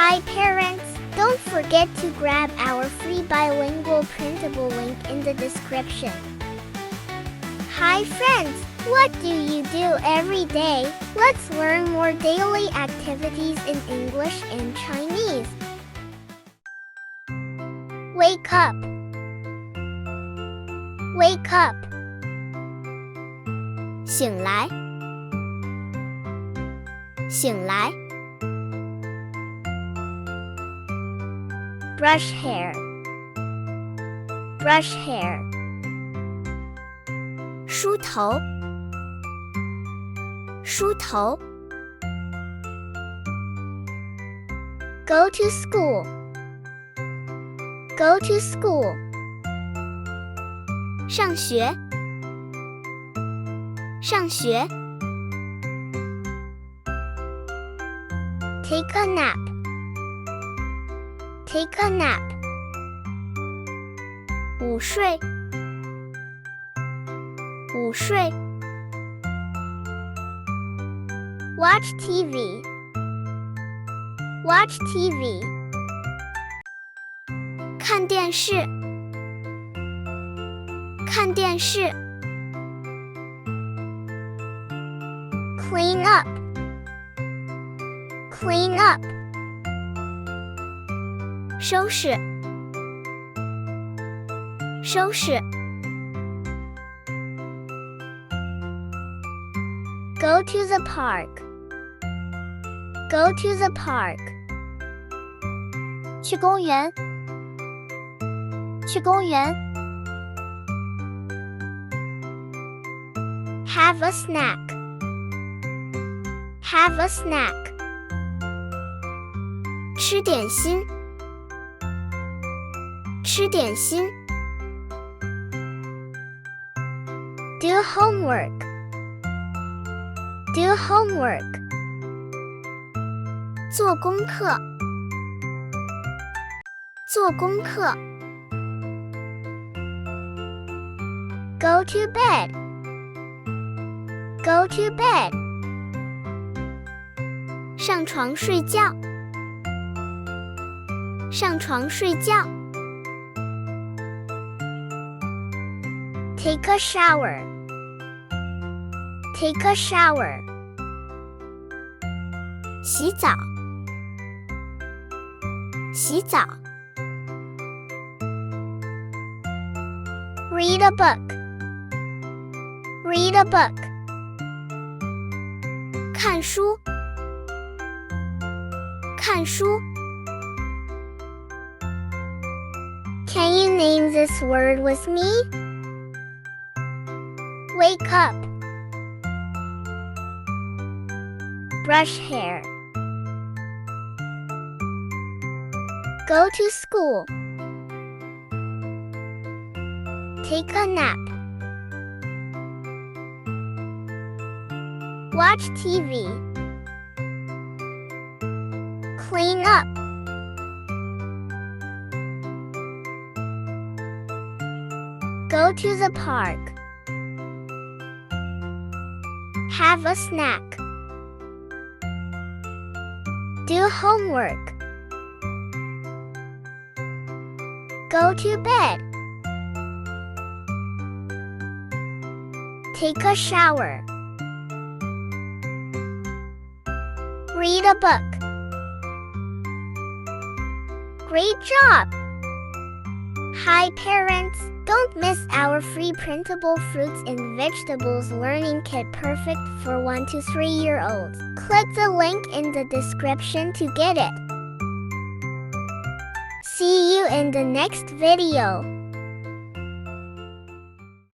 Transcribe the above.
Hi parents, don't forget to grab our free bilingual printable link in the description. Hi friends, what do you do every day? Let's learn more daily activities in English and Chinese. Wake up. Wake up. 醒来。醒来。Brush hair. Brush hair. 梳头。梳头。Go to school. Go to school. 上学。上学。Take a nap. Take a nap. 午睡。午睡。Watch TV. Watch TV. 看电视。看电视。Clean up. Clean up. 收拾。收拾。Go to the park. Go to the park. 去公园。去公园。Have a snack. Have a snack. 吃点心。吃点心。Do homework. Do homework. 做功课。做功课。Go to bed. Go to bed. 上床睡觉。上床睡觉。Take a shower. Take a shower. 洗澡。洗澡。Read a book. Read a book. 看书。看书。Can you name this word with me? Wake up. Brush hair. Go to school. Take a nap. Watch TV. Clean up. Go to the park. Have a snack. Do homework. Go to bed. Take a shower. Read a book. Great job! Hi parents! Don't miss our free printable fruits and vegetables learning kit perfect for 1 to 3-year-olds. Click the link in the description to get it. See you in the next video.